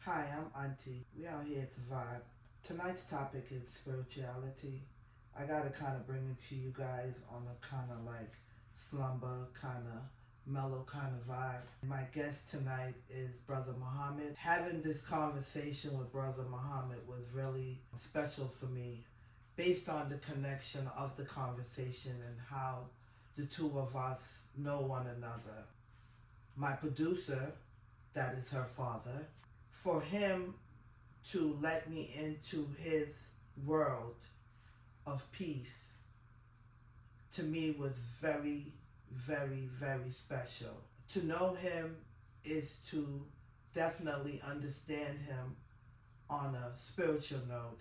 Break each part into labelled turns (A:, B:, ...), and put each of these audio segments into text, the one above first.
A: Hi, I'm Aunty. We out here to vibe. Tonight's topic is spirituality. I gotta kind of bring it to you guys on a kind of like slumber, kind of mellow kind of vibe. My guest tonight is Brother Muhammad. Having this conversation with Brother Muhammad was really special for me based on the connection of the conversation and how the two of us know one another. My producer, that is her father, for him to let me into his world of peace, to me was very, very, very special. To know him is to definitely understand him on a spiritual note.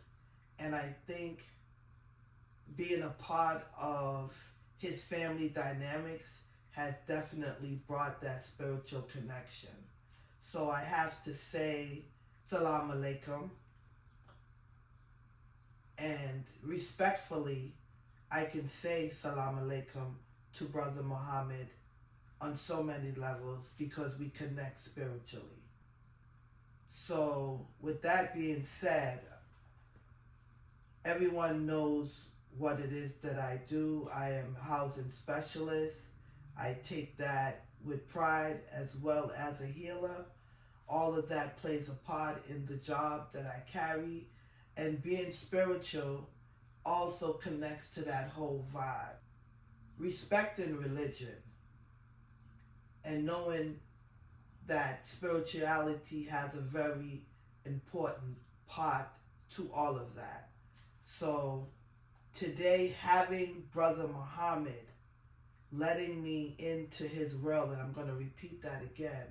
A: And I think being a part of his family dynamics has definitely brought that spiritual connection. So I have to say Salam Alaikum, and respectfully I can say Salam Alaikum to Brother Muhammad on so many levels because we connect spiritually. So with that being said, everyone knows what it is that I do. I am a housing specialist. I take that with pride as well as a healer. All of that plays a part in the job that I carry. And being spiritual also connects to that whole vibe. Respecting religion and knowing that spirituality has a very important part to all of that. So today, having Brother Muhammad letting me into his world, and I'm going to repeat that again,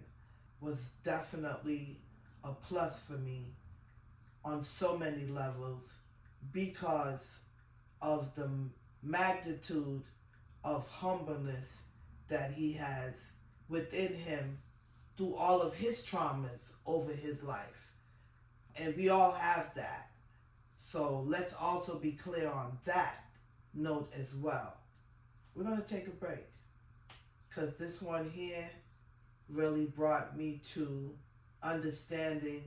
A: was definitely a plus for me on so many levels because of the magnitude of humbleness that he has within him through all of his traumas over his life. And we all have that. So let's also be clear on that note as well. We're going to take a break because this one here really brought me to understanding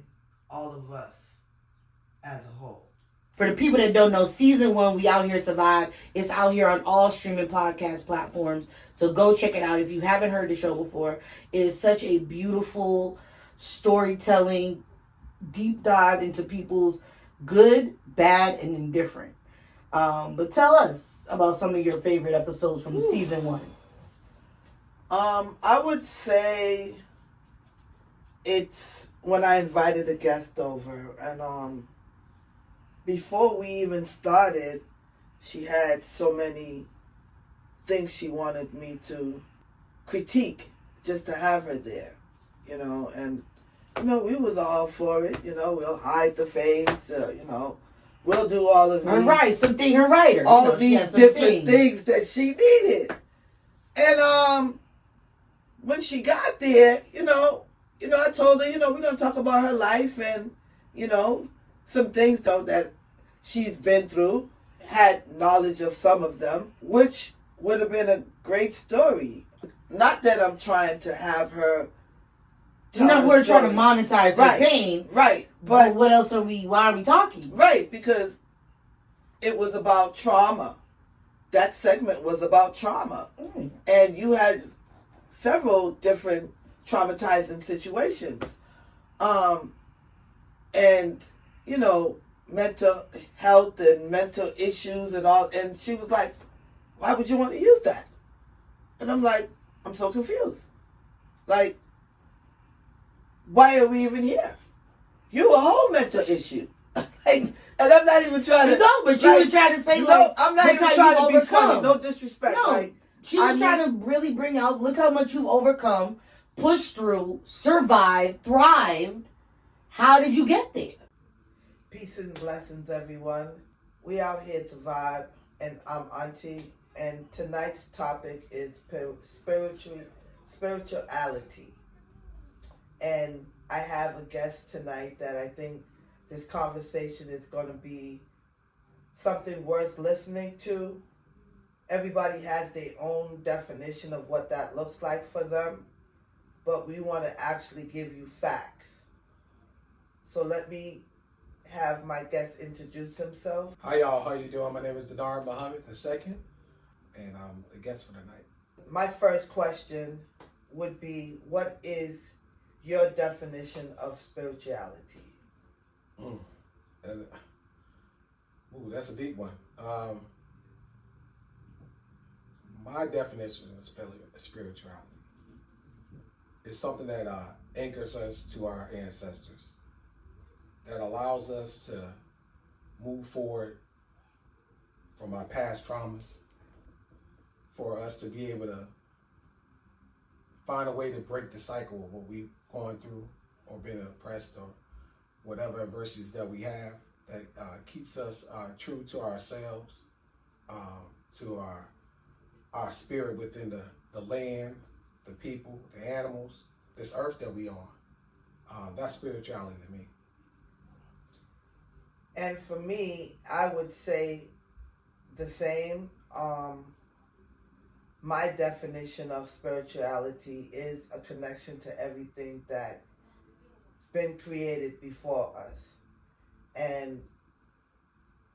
A: all of us as a whole.
B: For the people that don't know, season 1, We Out Here Survive, it's out here on all streaming podcast platforms. So go check it out if you haven't heard the show before. It is such a beautiful storytelling, deep dive into people's good, bad, and indifferent. But tell us about some of your favorite episodes from season 1.
A: I would say it's when I invited a guest over, and before we even started, she had so many things she wanted me to critique just to have her there, and we was all for it, we'll hide the face, we'll do all of these.
B: Right, something her writer.
A: All of these different things that she needed. And when she got there, I told her, we're going to talk about her life and, some things though that she's been through, had knowledge of some of them, which would have been a great story. Not that I'm trying to have her
B: we're trying to monetize her pain.
A: Right.
B: But what else why are we talking?
A: Right, because it was about trauma. That segment was about trauma.
B: Mm.
A: And you had several different traumatizing situations. And, mental health and mental issues and all. And she was like, why would you want to use that? And I'm like, I'm so confused. Like, why are we even here? You a whole mental issue. And I'm not even trying to...
B: No, but you were trying to say,
A: I'm not even trying to be funny. No disrespect.
B: No, she was trying to really bring out, look how much you've overcome, pushed through, survived, thrived. How did you get there?
A: Peace and blessings, everyone. We out here to vibe, and I'm Aunty, and tonight's topic is spirituality. And I have a guest tonight that I think this conversation is going to be something worth listening to. Everybody has their own definition of what that looks like for them, but we want to actually give you facts. So let me have my guest introduce himself.
C: Hi y'all, how you doing? My name is Denord Muhammad II, and I'm the guest for the night.
A: My first question would be, what is your definition of spirituality?
C: That's a deep one. My definition of spirituality is something that anchors us to our ancestors, that allows us to move forward from our past traumas, for us to be able to find a way to break the cycle of what we've gone through or been oppressed or whatever adversities that we have, that keeps us true to ourselves, to our spirit within the land, the people, the animals, this earth that we on. That's spirituality to me.
A: And for me, I would say the same. My definition of spirituality is a connection to everything that's been created before us. And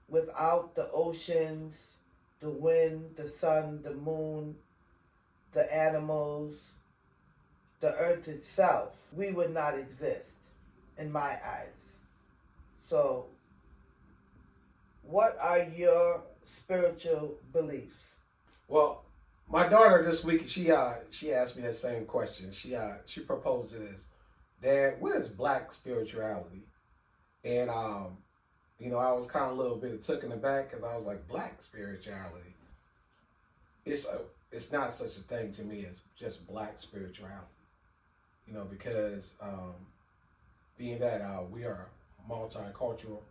A: without the oceans, the wind, the sun, the moon, the animals, the earth itself, we would not exist, in my eyes. So, what are your spiritual beliefs?
C: Well, my daughter this week, she asked me that same question. She proposed it as, Dad, what is black spirituality? And I was kind of a little bit taken aback because I was like, black spirituality? It's not such a thing to me as just black spirituality. Because being that we are multicultural,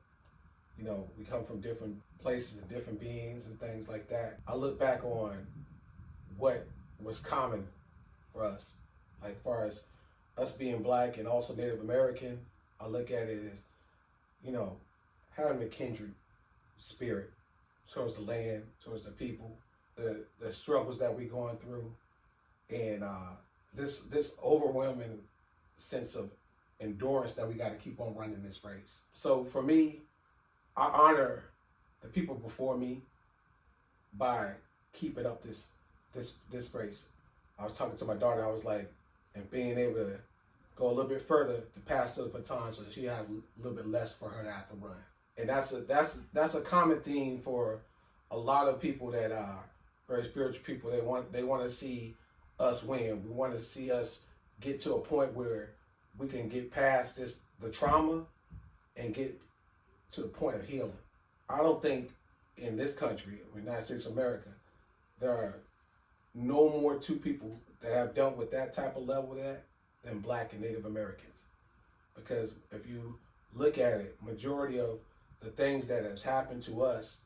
C: we come from different places and different beings and things like that. I look back on what was common for us, like far as us being black and also Native American. I look at it as, having a kindred spirit towards the land, towards the people, the struggles that we're going through, and this overwhelming sense of endurance that we got to keep on running this race. So for me, I honor the people before me by keeping up this race. I was talking to my daughter, I was like, and being able to go a little bit further to pass the baton so that she had a little bit less for her to have to run. And that's a common theme for a lot of people that are very spiritual people. They want to see us win. We want to see us get to a point where we can get past the trauma and get to the point of healing. I don't think in this country, United States of America, there are no more two people that have dealt with that type of level of that than black and Native Americans. Because if you look at it, majority of the things that has happened to us,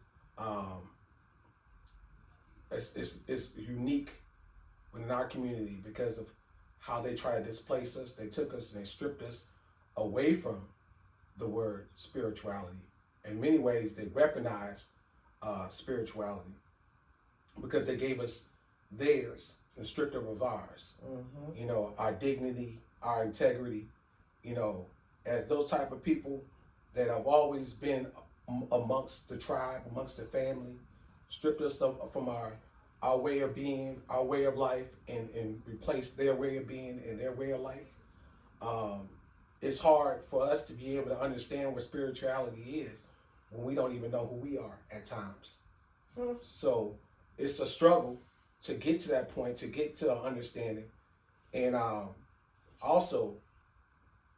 C: it's unique within our community because of how they try to displace us. They took us and they stripped us away from the word spirituality. In many ways, they weaponized spirituality because they gave us theirs and stripped of ours. Mm-hmm. Our dignity, our integrity, as those type of people that have always been amongst the tribe, amongst the family, stripped us from our way of being, our way of life, and replaced their way of being and their way of life. It's hard for us to be able to understand what spirituality is when we don't even know who we are at times. Mm-hmm. So it's a struggle to get to that point, to get to understanding. And also,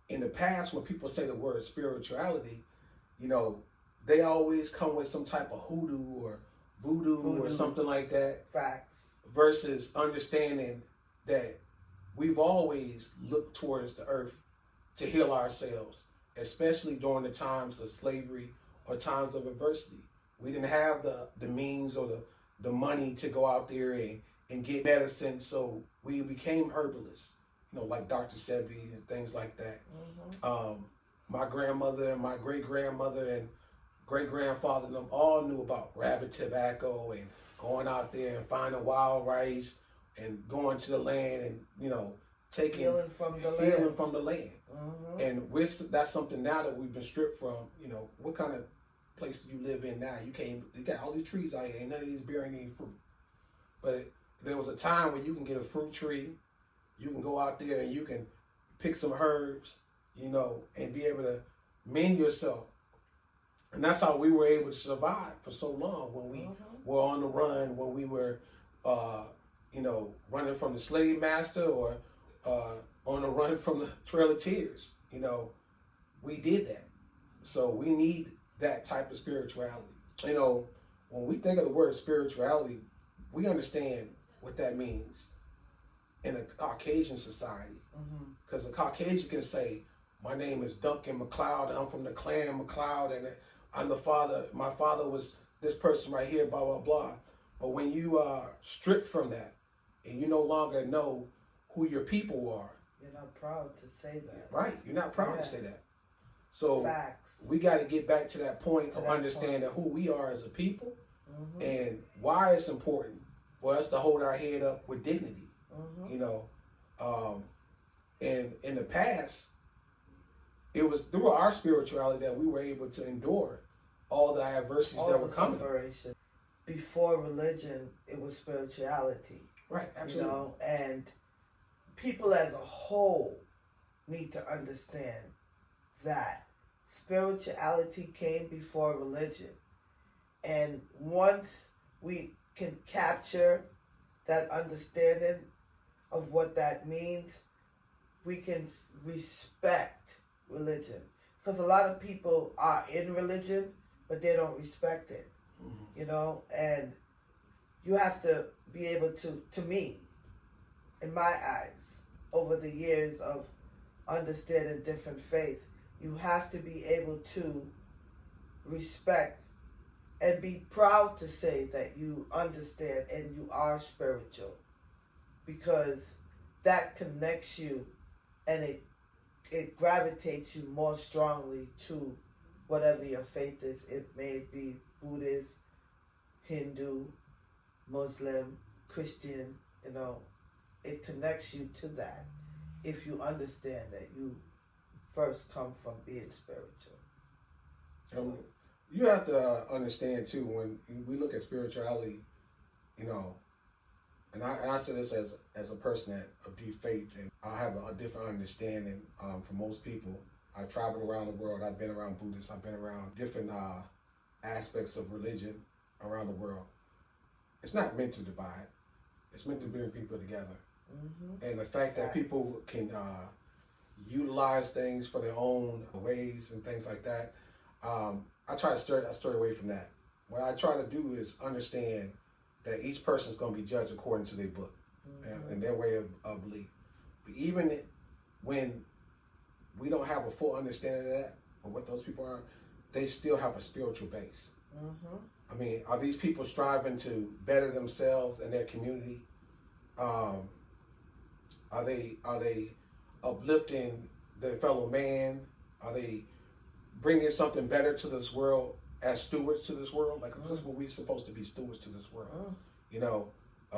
C: in the past, when people say the word spirituality, they always come with some type of hoodoo or voodoo or something like that.
A: Facts. Versus
C: understanding that we've always looked towards the earth to heal ourselves, especially during the times of slavery or times of adversity. We didn't have the means or the money to go out there and get medicine, so we became herbalists, like Dr. Sebi and things like that. Mm-hmm. My grandmother and my great-grandmother and great-grandfather, them all knew about rabbit tobacco and going out there and finding wild rice and going to the land and, taking
A: healing from the land. Mm-hmm.
C: And that's something now that we've been stripped from. You know, what kind of place do you live in now? You got all these trees out here, ain't none of these bearing any fruit. But there was a time when you can get a fruit tree, you can go out there and you can pick some herbs, you know, and be able to mend yourself. And that's how we were able to survive for so long when we were on the run, when we were, you know, running from the slave master or on the run from the Trail of Tears. You know, we did that. So we need that type of spirituality. You know, when we think of the word spirituality, we understand what that means in a Caucasian society. Because a Caucasian can say, my name is Duncan McLeod, and I'm from the clan McLeod, and I'm the father, my father was this person right here, blah, blah, blah. But when you are stripped from that, and you no longer know who your people are.
A: You're not proud to say that.
C: Right, you're not proud to say that. So
A: facts.
C: We got to get back to that point of understanding who we are as a people and why it's important for us to hold our head up with dignity. You know, and in the past, it was through our spirituality that we were able to endure all the adversities that were coming.
A: Before religion, it was spirituality.
C: Right, absolutely.
A: You know, and people as a whole need to understand that spirituality came before religion. And once we can capture that understanding of what that means, we can respect religion. Because a lot of people are in religion, but they don't respect it. You know, and you have to be able to me, in my eyes, over the years of understanding different faiths, you have to be able to respect and be proud to say that you understand and you are spiritual, because that connects you and it gravitates you more strongly to whatever your faith is. It may be Buddhist, Hindu, Muslim, Christian, you know, it connects you to that if you understand that you first come from being spiritual.
C: And you have to understand too, when we look at spirituality, you know, and I say this as a person of deep faith, and I have a different understanding from most people. I've traveled around the world. I've been around Buddhists. I've been around different aspects of religion around the world. It's not meant to divide. It's meant to bring people together. And the fact that people can utilize things for their own ways and things like that, I try to stray away from that. What I try to do is understand that each person is going to be judged according to their book and their way of belief. But even when we don't have a full understanding of that, or what those people are, they still have a spiritual base. I mean, are these people striving to better themselves and their community? Are they uplifting their fellow man? Are they bringing something better to this world as stewards to this world? Like, that's what we're supposed to be, stewards to this world. You know,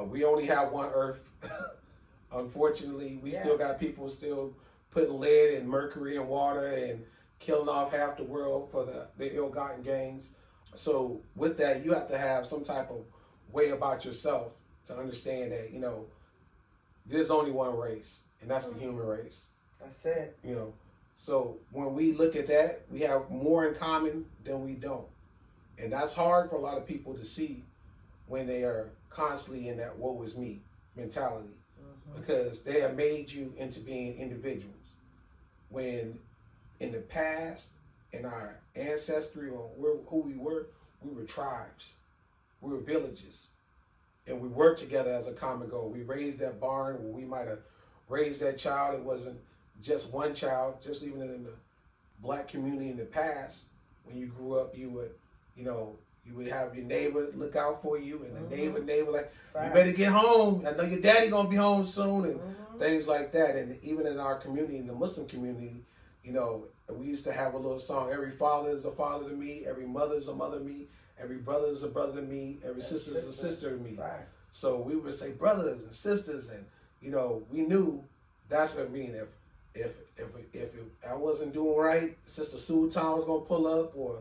C: we only have one earth. Unfortunately, we still got people still putting lead and mercury in water and killing off half the world for the ill-gotten gains. So with that, you have to have some type of way about yourself to understand that, you know, there's only one race, and that's the human race.
A: That's it.
C: You know, so when we look at that, we have more in common than we don't. And that's hard for a lot of people to see when they are constantly in that woe is me mentality, because they have made you into being individuals. When in the past, in our ancestry, or who we were tribes, we were villages, and we worked together as a common goal. We raised that barn, where we might have raised that child. It wasn't just one child. Just even in the black community in the past, when you grew up, you would, you know, you would have your neighbor look out for you, and the neighbor like, you better get home. I know your daddy gonna be home soon, and things like that. And even in our community, in the Muslim community, you know, we used to have a little song: every father is a father to me, every mother is a mother to me, every brother is a brother to me, every sister is a sister to me. So we would say brothers and sisters, and, you know, we knew That's what I mean. If I wasn't doing right, Sister Sultan was gonna pull up, or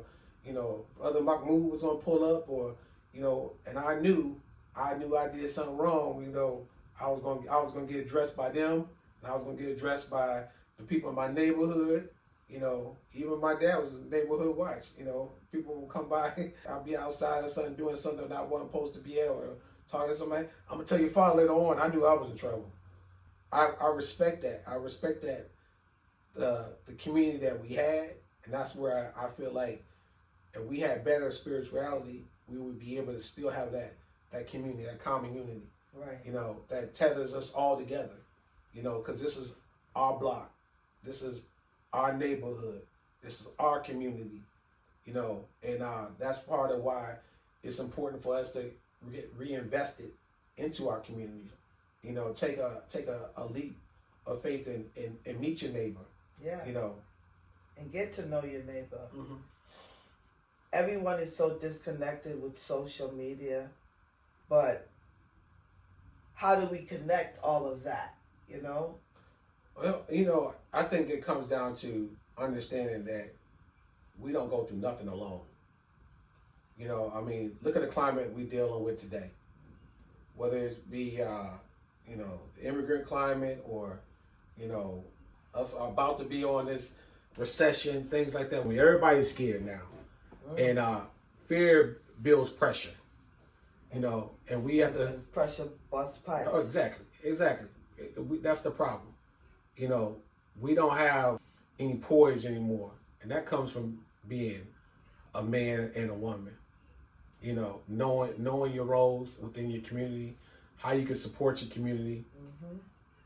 C: Brother Mahmoud was gonna pull up, or and I knew I did something wrong. I was gonna get addressed by them, and I was gonna get addressed by the people in my neighborhood. Even my dad was a neighborhood watch. People would come by. I'll be outside or something doing something that I wasn't supposed to be at, or talking to somebody. I'm gonna tell your father later on. I knew I was in trouble. I respect that. I respect that the community that we had, and that's where I feel like if we had better spirituality, we would be able to still have that community, that common unity.
A: Right.
C: That tethers us all together. Because this is our block, this is our neighborhood, this is our community. And that's part of why it's important for us to get reinvested into our community. Take a leap of faith and meet your neighbor.
A: Yeah. And get to know your neighbor.
C: Mm-hmm.
A: Everyone is so disconnected with social media, but how do we connect all of that?
C: Well, I think it comes down to understanding that we don't go through nothing alone. Look at the climate we're dealing with today. Whether it be, the immigrant climate, or, us about to be on this recession, things like that. Everybody's scared now. And fear builds pressure, and we have to...
A: Pressure busts pipes.
C: Oh, exactly. That's the problem. We don't have any poise anymore. And that comes from being a man and a woman. Knowing your roles within your community, how you can support your community.
A: Mm-hmm.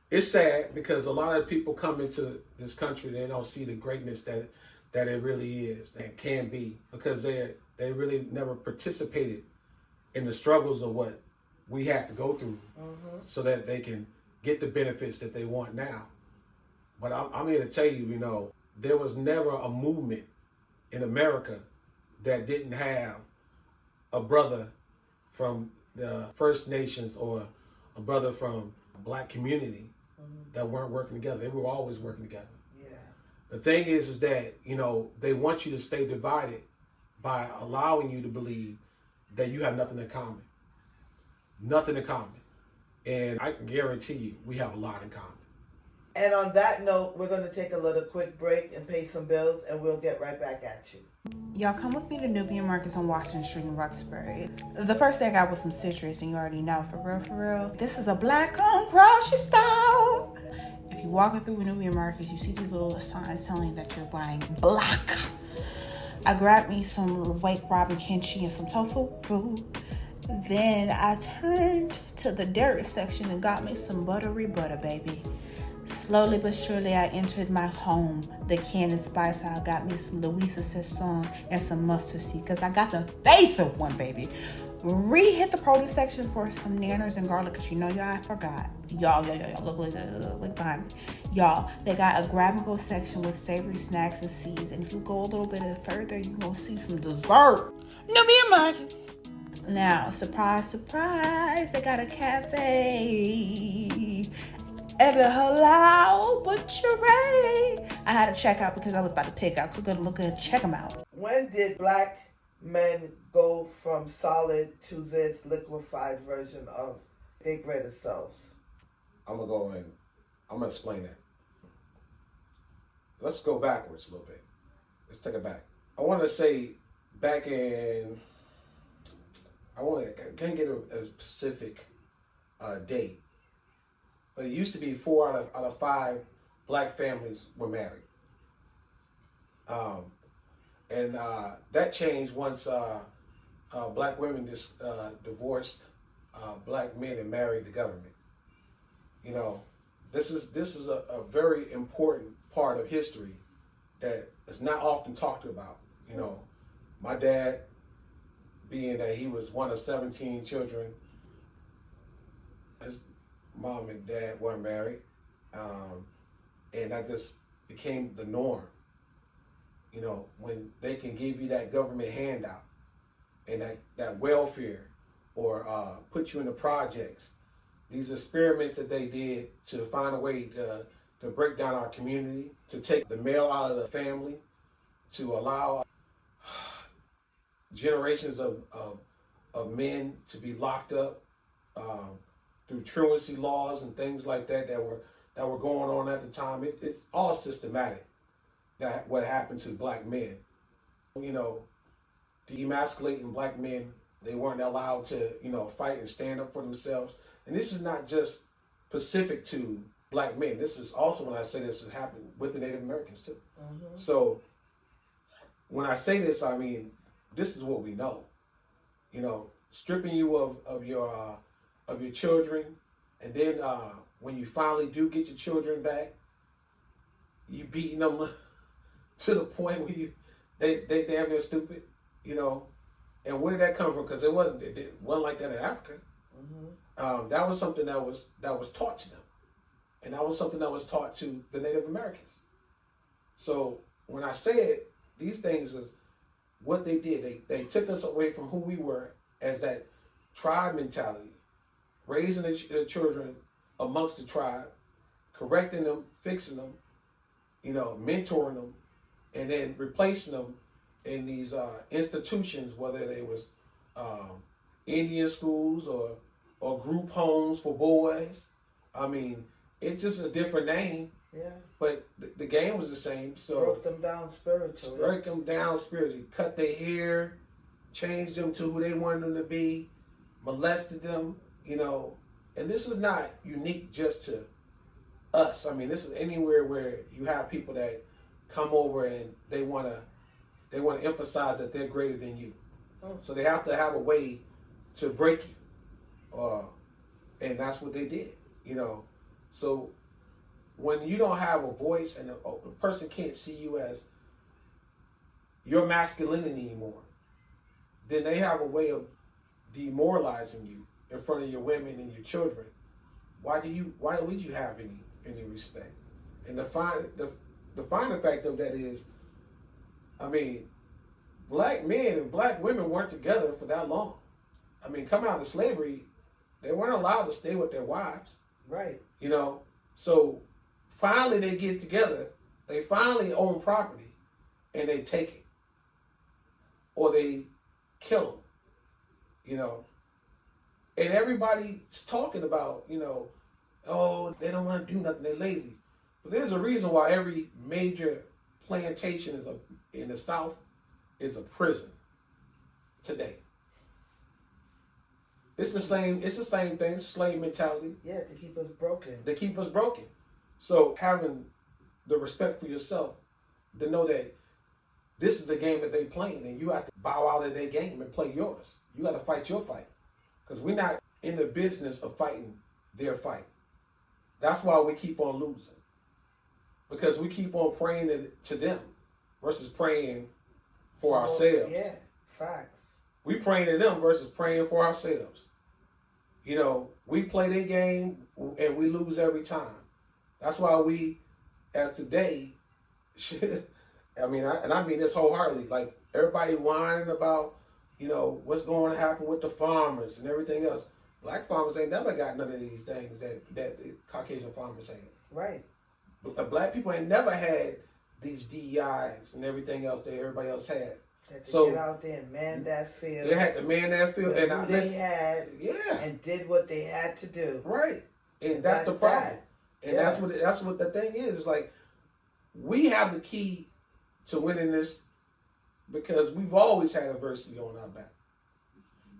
C: It's sad because a lot of people come into this country, they don't see the greatness that it really is and can be, because they really never participated in the struggles of what we have to go through,
A: mm-hmm.
C: so that they can get the benefits that they want now. But I'm here to tell you, there was never a movement in America that didn't have a brother from the First Nations or a brother from a Black community
A: Mm-hmm.
C: that weren't working together. They were always working together.
A: Yeah.
C: The thing is that, they want you to stay divided by allowing you to believe that you have nothing in common. Nothing in common. And I can guarantee you, we have a lot in common.
A: And on that note, we're going to take a little quick break and pay some bills, and we'll get right back at you.
D: Y'all come with me to Nubian Markets on Washington Street in Roxbury. The first thing I got was some citrus, and you already know, for real. This is a Black-owned grocery store. If you're walking through Nubian Markets, you see these little signs telling you that you're buying Black. I grabbed me some Wake Robin kimchi and some tofu food. Then I turned to the dairy section and got me some buttery butter, baby. Slowly but surely, I entered my home, the Cannon Spice. I got me some Louisa Sassoon and some mustard seed, because I got the faith of one, baby. Re-hit the produce section for some nanners and garlic, because y'all, I forgot. Y'all, look behind me. Y'all, they got a grab-and-go section with savory snacks and seeds, and if you go a little bit further, you're going to see some dessert. Nubian Markets. Now, surprise, surprise, they got a cafe and a halal butchery. I had to check out because I was about to pick out. Could go look and check them out.
A: When did Black men go from solid to this liquefied version of their greater selves?
C: I'm going to explain that. Let's go backwards a little bit. Let's take it back. I want to say back in... I can't get a specific date, but it used to be 4 out of 5 Black families were married, and that changed once Black women divorced Black men and married the government. This is a very important part of history that is not often talked about. My dad, being that he was one of 17 children, his mom and dad weren't married, and that just became the norm. When they can give you that government handout and that welfare, or put you in the projects, these experiments that they did to find a way to break down our community, to take the male out of the family, to allow generations of men to be locked up through truancy laws and things like that were going on at the time. It's all systematic. That what happened to black men, you know, demasculating black men. They weren't allowed to, you know, fight and stand up for themselves. And this is not just specific to black men. This is also, when I say this, has happened with the Native Americans too. Mm-hmm. So when I say this, I mean, this is what we know. You know, stripping you of your children, and then when you finally do get your children back, you beating them to the point where they damn near stupid, you know. And where did that come from? Because it wasn't like that in Africa. Mm-hmm. That was something that was taught to them, and that was something that was taught to the Native Americans. So when I say it, these things is what they did. They took us away from who we were as that tribe mentality, raising the children amongst the tribe, correcting them, fixing them, you know, mentoring them, and then replacing them in these institutions, whether they was Indian schools or group homes for boys. I mean, it's just a different name. Yeah. But the game was the same. So
A: broke them down spiritually.
C: Cut their hair, changed them to who they wanted them to be, molested them, you know. And this is not unique just to us. I mean, this is anywhere where you have people that come over and they want to emphasize that they're greater than you. So they have to have a way to break you. And that's what they did, you know. So when you don't have a voice and a person can't see you as your masculinity anymore, then they have a way of demoralizing you in front of your women and your children. Why would you have any respect? And the final fact of that is, I mean, black men and black women weren't together for that long. I mean, coming out of slavery, they weren't allowed to stay with their wives.
A: Right.
C: You know, so finally they get together, they finally own property, and they take it. Or they kill them, you know. And everybody's talking about, you know, oh, they don't want to do nothing, they're lazy. But there's a reason why every major plantation in the South is a prison today. It's the same thing, slave mentality.
A: Yeah, to keep us broken. So having the respect for yourself to know that this is the game that they playing, and you have to bow out of their game and play yours. You got to fight your fight, because we're not in the business of fighting their fight. That's why we keep on losing, because we keep on praying to them versus praying for ourselves. Yeah, facts.
C: We praying to them versus praying for ourselves. You know, we play their game and we lose every time. That's why we, as today, I mean this wholeheartedly, like everybody whining about, you know, what's going to happen with the farmers and everything else. Black farmers ain't never got none of these things that the Caucasian farmers had.
A: Right.
C: Black people ain't never had these DEIs and everything else that everybody else had.
A: Had to get out there and man that field.
C: They had to man that field.
A: And they had, and did what they had to do.
C: Right. And that's the problem. And that's what the thing is. It's like, we have the key to winning this because we've always had adversity on our back.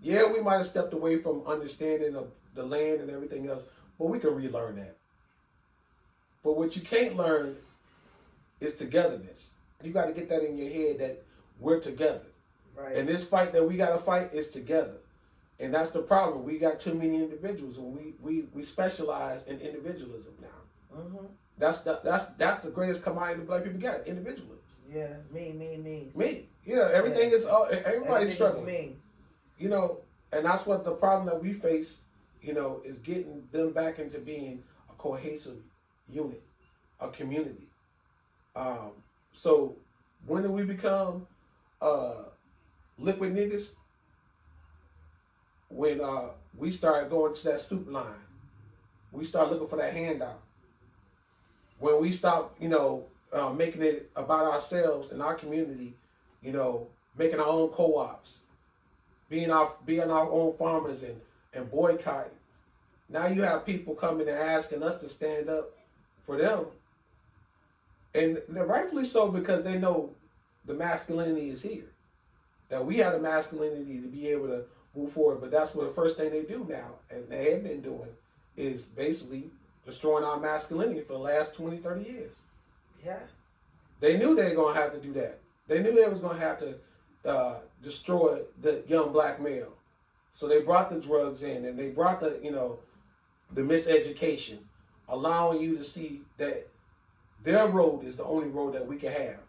C: Yeah, we might have stepped away from understanding of the land and everything else, but we can relearn that. But what you can't learn is togetherness. You got to get that in your head that we're together. Right. And this fight that we got to fight is together. And that's the problem. We got too many individuals, and we specialize in individualism now. Mm-hmm. That's the greatest commodity the black people got, individualism.
A: Yeah, me.
C: Yeah, everything is everybody's struggling. Me. You know, and that's what the problem that we face, you know, is getting them back into being a cohesive unit, a community. So when do we become liquid niggas? When we start going to that soup line we start looking for that handout. When we stop, making it about ourselves and our community, making our own co-ops, being our own farmers and boycotting. Now you have people coming and asking us to stand up for them. And they're rightfully so, because they know the masculinity is here. That we have the masculinity to be able to move forward. But that's what the first thing they do now, and they have been doing, is basically destroying our masculinity for the last 20, 30 years.
A: Yeah.
C: They knew they were going to have to do that. They knew they was going to have to destroy the young black male. So they brought the drugs in, and they brought the miseducation, allowing you to see that their road is the only road that we can have.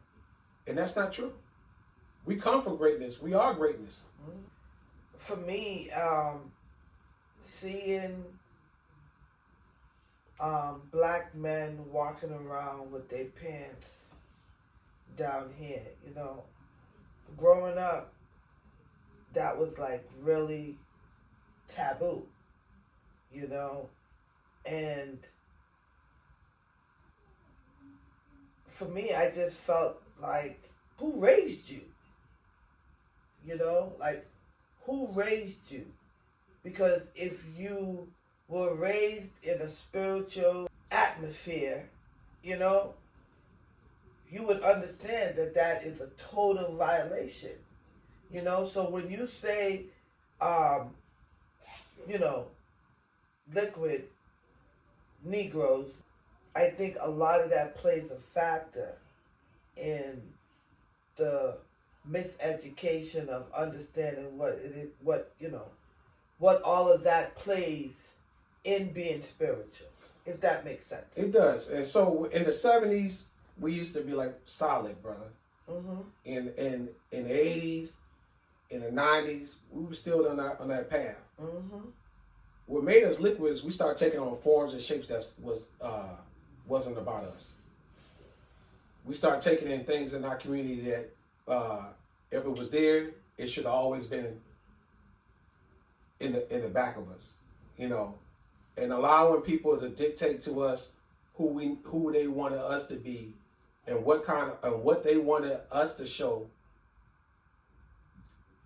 C: And that's not true. We come from greatness. We are greatness.
A: For me, seeing black men walking around with their pants down here, growing up, that was like really taboo, and for me, I just felt like, who raised you? Like, who raised you? Because if you were raised in a spiritual atmosphere, you would understand that that is a total violation. So when you say, liquid Negroes, I think a lot of that plays a factor in the miseducation of understanding what all of that plays in being spiritual, if that makes sense.
C: It does. And so in the 70s, we used to be like solid, brother.
A: Mm-hmm.
C: In the 80s, in the 90s, we were still on that path.
A: Mm-hmm.
C: What made us liquid is we started taking on forms and shapes that wasn't about us. We started taking in things in our community that if it was there, it should have always been in the back of us, and allowing people to dictate to us who they wanted us to be, and what they wanted us to show.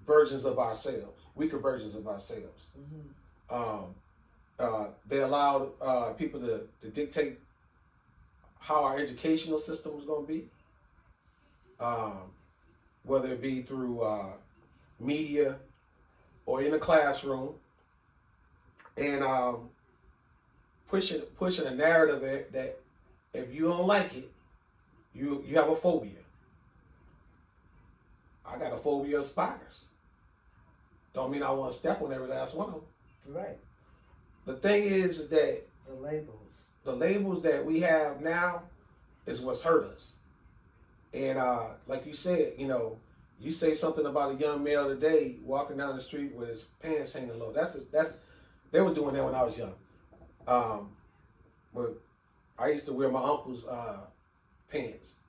C: Versions of ourselves, weaker versions of ourselves.
A: Mm-hmm.
C: They allowed people to dictate how our educational system was going to be, whether it be through media or in the classroom, and pushing a narrative that if you don't like it, you have a phobia. I got a phobia of spiders. Don't mean I want to step on every last one of them.
A: Right.
C: The thing is that
A: the
C: labels that we have now is what's hurt us. And like you said, you say something about a young male today walking down the street with his pants hanging low. That's they was doing that when I was young. But I used to wear my uncle's pants,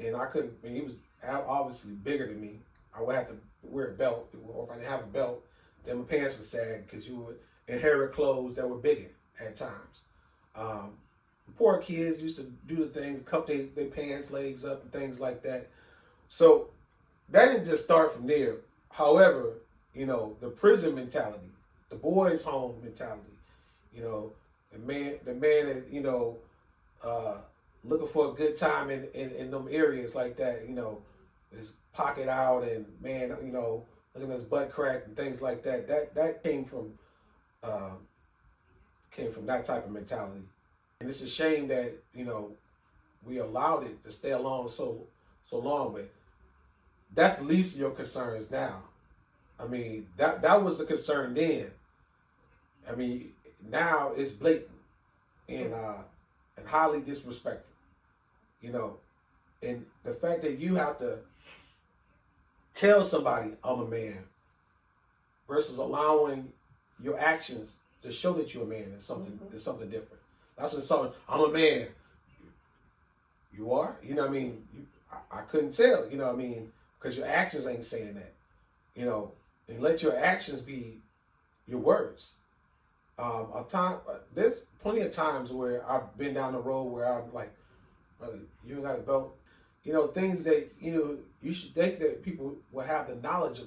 C: and I couldn't. I mean, he was obviously bigger than me. I would have to wear a belt, or if I didn't have a belt, then my pants would sag because you would inherit clothes that were bigger at times. Poor kids used to do the things, cuff their pants legs up and things like that. So that didn't just start from there. However, the prison mentality, the boys' home mentality, the man that, looking for a good time in them areas like that, his pocket out and man, looking at his butt crack and things like that. That came from that type of mentality. And it's a shame that, we allowed it to stay along so long, but that's the least of your concerns now. I mean, that was the concern then. I mean, now it's blatant and highly disrespectful, and the fact that you have to tell somebody I'm a man versus allowing your actions to show that you're a man is something different. That's when someone, I'm a man. You are? I couldn't tell, because your actions ain't saying that, and let your actions be your words. There's plenty of times where I've been down the road where I'm like, brother, you ain't got a belt. You know, things that, you know, you should think that people will have the knowledge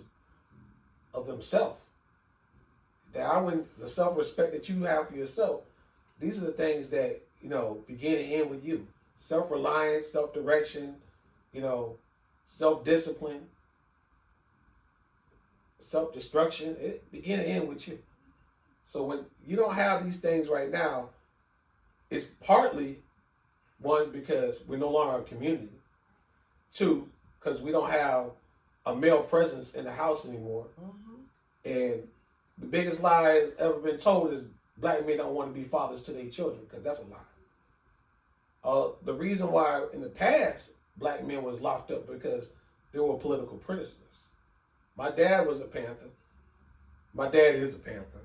C: of themselves. The self-respect that you have for yourself, these are the things that, you know, begin and end with you. Self-reliance, self-direction, you know, self-discipline, self-destruction, it begin and end with you. So when you don't have these things right now, it's partly, one, because we're no longer a community. Two, because we don't have a male presence in the house anymore. And the biggest lie that's ever been told is black men don't want to be fathers to their children, because that's a lie. The reason why in the past black men was locked up because they were political prisoners. My dad was a Panther. My dad is a Panther.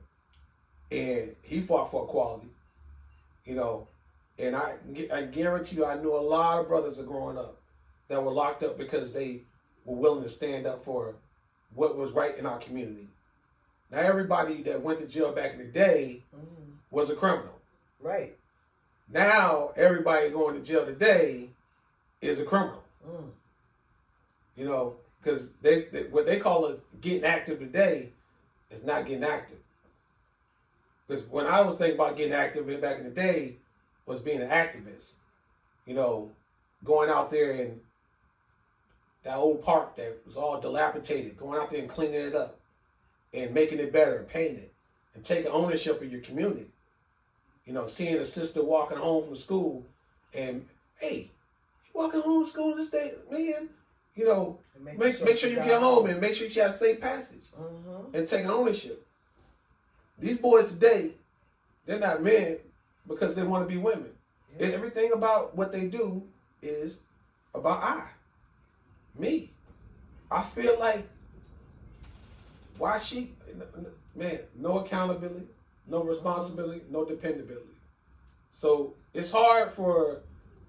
C: And he fought for equality, you know. And I guarantee you, I knew a lot of brothers that growing up that were locked up because they were willing to stand up for what was right in our community. Now, everybody that went to jail back in the day was a criminal.
A: Right.
C: Now, everybody going to jail today is a criminal. You know, because what they call us getting active today is not getting active. Because when I was thinking about getting active back in the day was being an activist. You know, going out there in that old park that was all dilapidated, going out there and cleaning it up and making it better and painting it and taking ownership of your community. You know, seeing a sister walking home from school and, hey, you walking home from school this day, man, you know, make sure you get home and make sure she has safe passage and taking ownership. These boys today, they're not men because they want to be women. Yeah. And everything about what they do is about me. I feel like, no accountability, no responsibility, no dependability. So it's hard for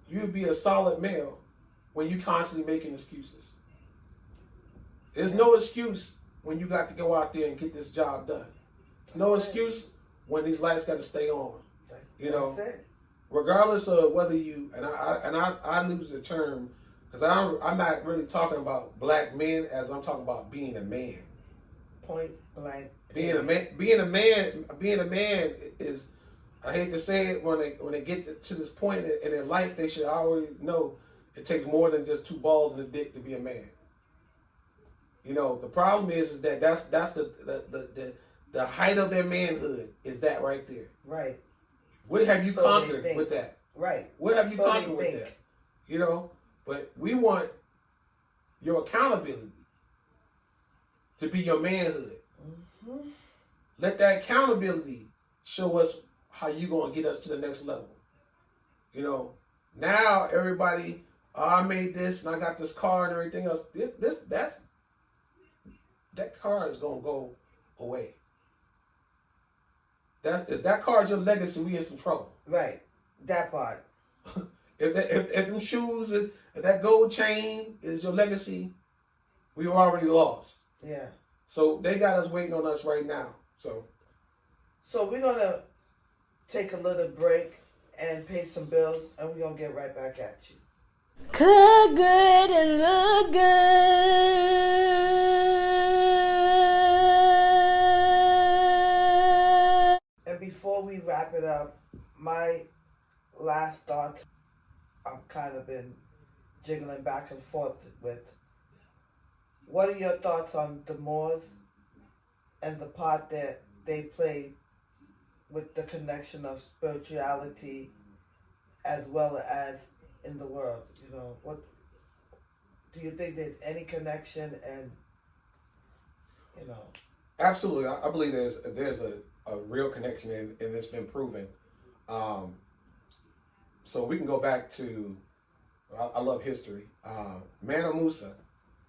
C: you to be a solid male when you constantly making excuses. There's no excuse when you got to go out there and get this job done. There's no excuse when these lights got to stay on. You know, regardless of whether you and I lose the term because I'm not really talking about black men as I'm talking about being a man.
A: Point blank.
C: Being a man is, I hate to say it, when they get to this point in their life, they should already know it takes more than just two balls and a dick to be a man. You know, the problem is that that's the height of their manhood is that right there.
A: Right.
C: What have you conquered with that?
A: Right.
C: What have you conquered with that? You know, but we want your accountability to be your manhood. Let that accountability show us how you gonna get us to the next level. You know, now everybody, I made this and I got this car and everything else. That car is gonna go away. If that car is your legacy, we in some trouble.
A: Right. That part.
C: If them shoes, if that gold chain is your legacy, we were already lost.
A: Yeah.
C: So they got us waiting on us right now.
A: So we're gonna take a little break and pay some bills, and we're gonna get right back at you.
D: Cook good and look good.
A: And before we wrap it up, my last thoughts, I've kind of been jiggling back and forth with. What are your thoughts on the Moors and the part that they played with the connection of spirituality as well as in the world? You know, what do you think there's any connection? And you know,
C: absolutely, I believe there's a real connection, and it's been proven. So we can go back to, I love history. Mansa Musa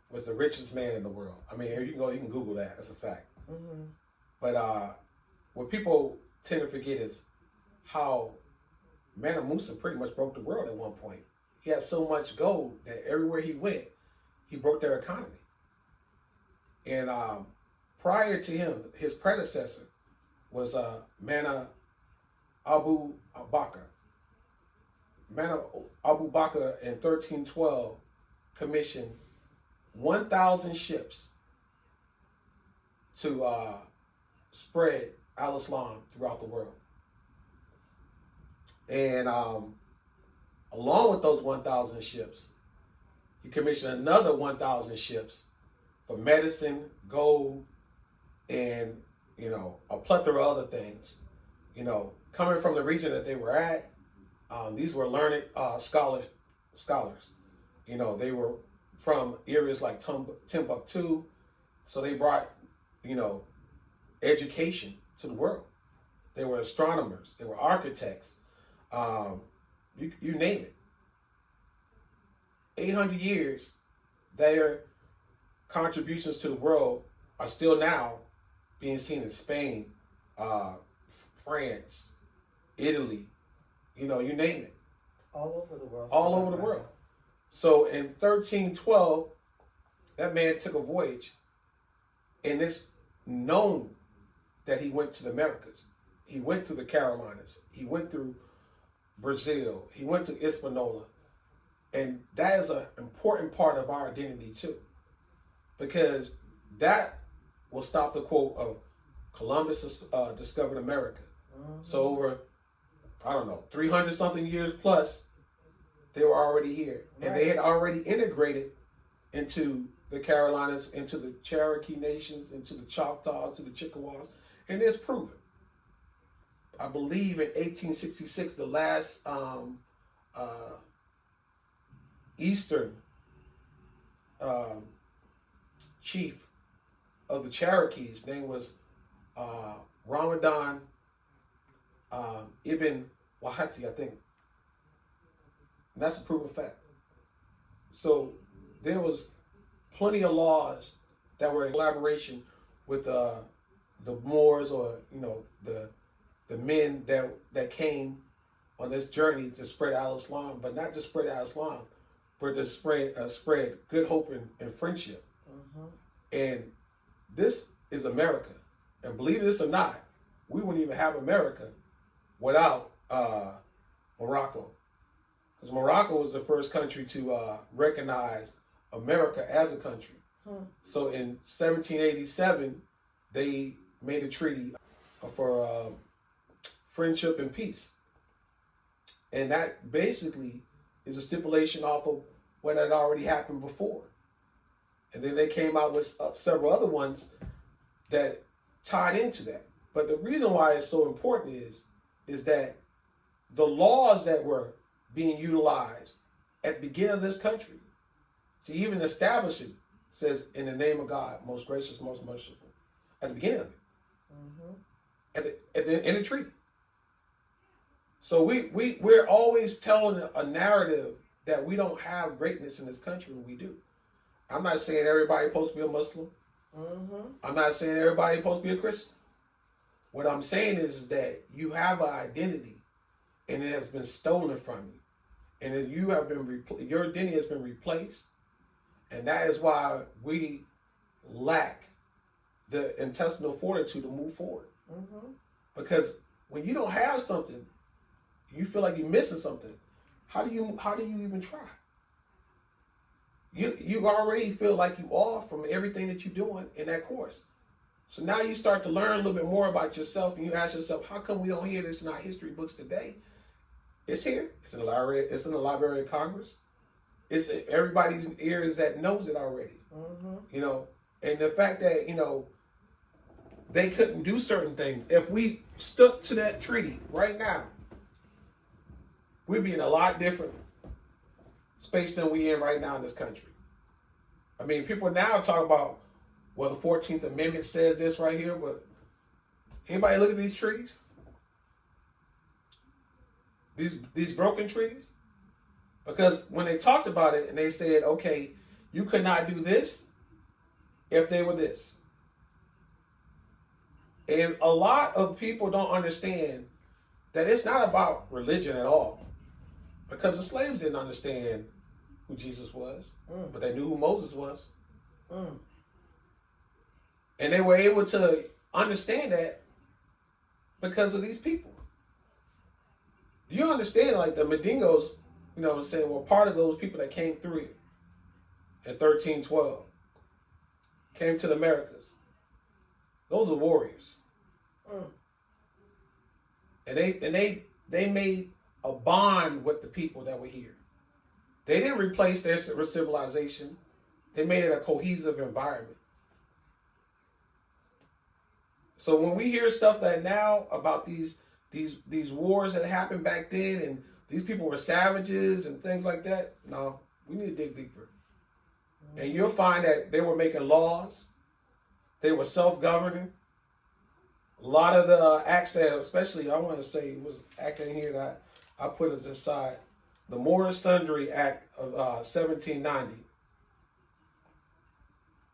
C: was the richest man in the world. I mean, you can Google that. That's a fact. But what people tend to forget is how Mansa Musa pretty much broke the world at one point. He had so much gold that everywhere he went, he broke their economy. And prior to him, his predecessor was Mana Abu Bakr. Mana Abu Bakr in 1312 commissioned 1,000 ships to spread al-Islam throughout the world. And along with those 1,000 ships, he commissioned another 1,000 ships for medicine, gold, and, you know, a plethora of other things. You know, coming from the region that they were at, these were learned scholars. You know, they were from areas like Timbuktu, so they brought, you know, education to the world. They were astronomers, they were architects, you name it. 800 years, their contributions to the world are still now being seen in Spain, France, Italy, you know, you name it.
A: All over the world.
C: All over the world. So in 1312, that man took a voyage, and it's known that he went to the Americas. He went to the Carolinas. He went through Brazil. He went to Hispaniola. And that is an important part of our identity too, because that will stop the quote of Columbus discovered America. Mm-hmm. So over, I don't know, 300 something years plus, they were already here. Right. And they had already integrated into the Carolinas, into the Cherokee nations, into the Choctaws, to the Chickasaws, and it's proven. I believe in 1866, the last Eastern chief of the Cherokees, name was Ramadan Ibn Wahati, I think. And that's a proven fact. So there was plenty of laws that were in collaboration with the Moors, or, you know, the men that came on this journey to spread al-Islam, but not just spread al-Islam, but to spread good hope and friendship. Mm-hmm. And this is America. And believe this or not, we wouldn't even have America without Morocco. Because Morocco was the first country to recognize America as a country. So in 1787, they made a treaty for friendship and peace. And that basically is a stipulation off of what had already happened before. And then they came out with several other ones that tied into that. But the reason why it's so important is that the laws that were being utilized at the beginning of this country to even establish it says, in the name of God, most gracious, most merciful, at the beginning of it. Mm-hmm. In the treaty. So we're always telling a narrative that we don't have greatness in this country, when we do. I'm not saying everybody's supposed to be a Muslim. Mm-hmm. I'm not saying everybody's supposed to be a Christian. What I'm saying is that you have an identity, and it has been stolen from you, and that you have been your identity has been replaced, and that is why we lack the intestinal fortitude to move forward. Mm-hmm. Because when you don't have something, you feel like you're missing something. How do you even try? You already feel like you off from everything that you're doing in that course. So now you start to learn a little bit more about yourself, and you ask yourself, how come we don't hear this in our history books today? It's here. It's in the library. It's in the Library of Congress. It's in everybody's ears that knows it already. Mm-hmm. You know, and the fact that, you know, they couldn't do certain things. If we stuck to that treaty right now, we'd be in a lot different space than we in right now in this country. I mean, people now talk about, well, the 14th Amendment says this right here, but anybody look at these treaties? These broken treaties? Because when they talked about it and they said, okay, you could not do this if they were this. And a lot of people don't understand that it's not about religion at all. Because the slaves didn't understand who Jesus was, but they knew who Moses was. And they were able to understand that because of these people. Do you understand? Like the Mandingos, you know what I'm saying, were part of those people that came through it in 1312, came to the Americas. Those are warriors. And they made a bond with the people that were here. They didn't replace their civilization. They made it a cohesive environment. So when we hear stuff that now about these wars that happened back then and these people were savages and things like that, no, we need to dig deeper. And you'll find that they were making laws. They were self-governing. A lot of the acts that, especially I want to say, was act in here that I put it aside. The Morris Sundry Act of 1790.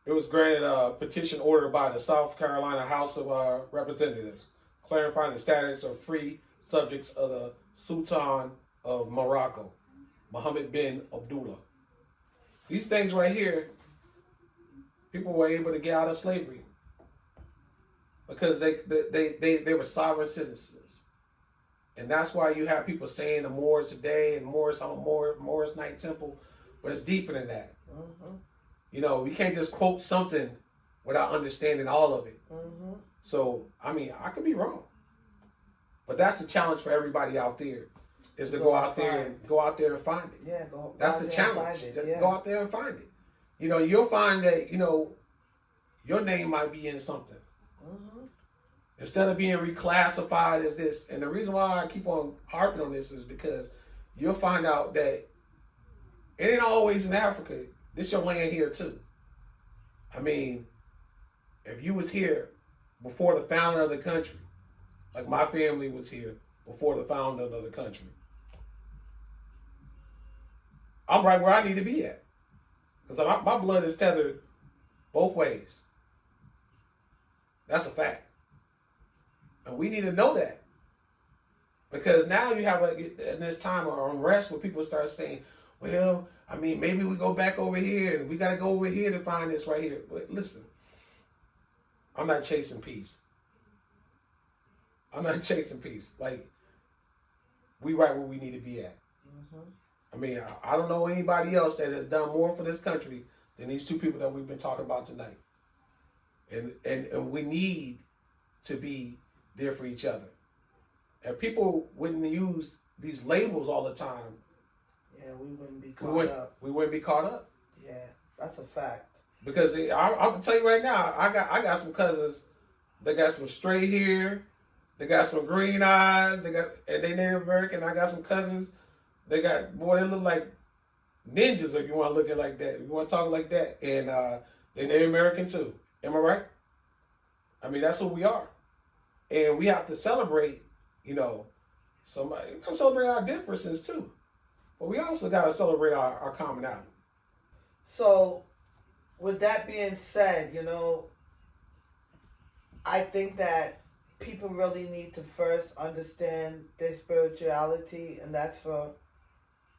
C: It was granted a petition ordered by the South Carolina House of Representatives, clarifying the status of free subjects of the Sultan of Morocco, Muhammad bin Abdullah. These things right here, people were able to get out of slavery because they were sovereign citizens. And that's why you have people saying the Moors today and Moors Knight Temple, but it's deeper than that. You know, we can't just quote something without understanding all of it. So, I mean, I could be wrong. But that's the challenge for everybody out there, is to go out there and find it.
A: Yeah,
C: that's the challenge. Go out there and find it. You know, you'll find that, you know, your name might be in something. Instead of being reclassified as this. And the reason why I keep on harping on this is because you'll find out that it ain't always in Africa. This your land here too. I mean, if you was here before the founding of the country, like my family was here before the founding of the country, I'm right where I need to be at. Because my blood is tethered both ways. That's a fact. And we need to know that. Because now you have in this time of unrest where people start saying, well, I mean, maybe we go back over here and we got to go over here to find this right here. But listen, I'm not chasing peace. I'm not chasing peace. Like, we right where we need to be at. I mean, I don't know anybody else that has done more for this country than these two people that we've been talking about tonight. And we need to be there for each other. If people wouldn't use these labels all the time,
A: yeah, we wouldn't be caught up.
C: We wouldn't be caught up.
A: Yeah, that's a fact.
C: Because I'll tell you right now, I got some cousins that got some straight hair, they got some green eyes, and they Native American. I got some cousins, they look like ninjas if you want to look at it like that. If you want to talk like that. And they're Native American too. Am I right? I mean, that's who we are. And we have to celebrate, you know, we got to celebrate our differences too. But we also got to celebrate our commonality.
A: So, with that being said, you know, I think that people really need to first understand their spirituality, and that's for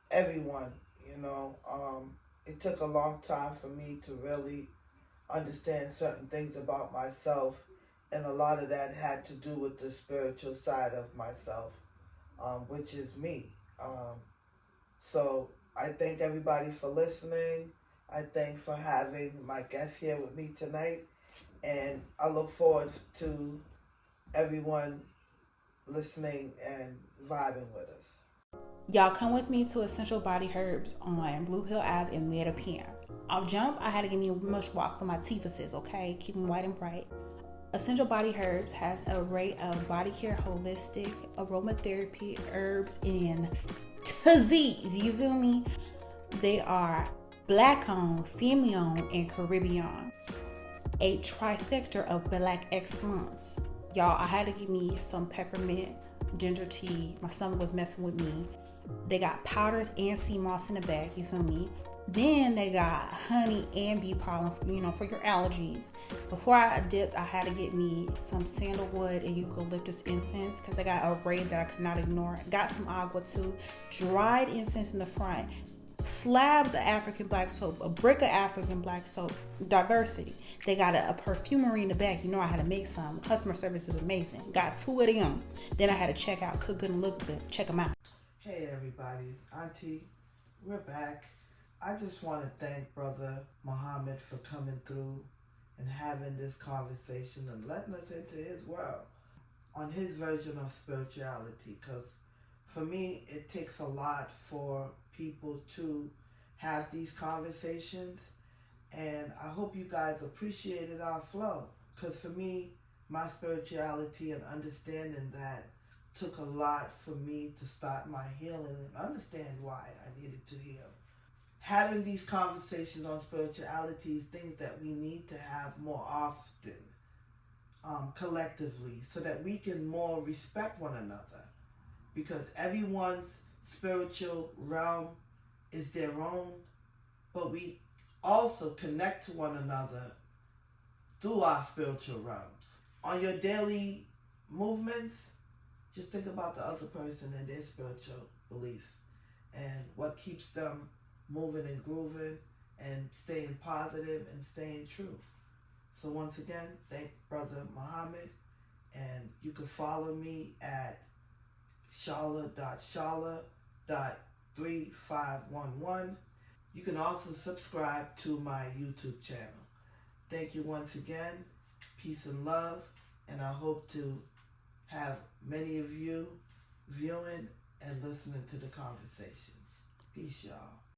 A: everyone, you know. It took a long time for me to really understand certain things about myself, and a lot of that had to do with the spiritual side of myself, which is me. So I thank everybody for listening. I thank for having my guest here with me tonight, and I look forward to everyone listening and vibing with us.
D: Y'all come with me to Essential Body Herbs on Blue Hill Ave in Meta PM. Off jump, I had to give me a mush walk for my teethuses, okay? Keep them white and bright. Essential Body Herbs has an array of body care, holistic, aromatherapy, herbs, and disease. You feel me? They are Black-owned, female-owned, and Caribbean. A trifecta of Black excellence. Y'all, I had to give me some peppermint, ginger tea. My stomach was messing with me. They got powders and sea moss in the bag, you feel me? Then they got honey and bee pollen, you know, for your allergies. Before I dipped, I had to get me some sandalwood and eucalyptus incense because I got an array that I could not ignore. Got some agua too. Dried incense in the front. slabs of African black soap, a brick of African black soap, diversity. They got a perfumery in the back. You know I had to make some. Customer service is amazing. Got 2 of them. Then I had to check out Cook Good and Look Good. Check them out.
A: Hey everybody, Aunty, we're back. I just want to thank Brother Muhammad for coming through and having this conversation and letting us into his world on his version of spirituality, because for me it takes a lot for people to have these conversations, and I hope you guys appreciated our flow, because for me my spirituality and understanding that took a lot for me to start my healing and understand why I needed to heal. Having these conversations on spirituality is things that we need to have more often, collectively, so that we can more respect one another, because everyone's spiritual realm is their own, but we also connect to one another through our spiritual realms. On your daily movements, just think about the other person and their spiritual beliefs and what keeps them moving and grooving and staying positive and staying true. So once again, thank Brother Muhammad, and you can follow me at shala.shala.3511. You can also subscribe to my YouTube channel. Thank you once again. Peace and love, and I hope to have many of you viewing and listening to the conversations. Peace, y'all.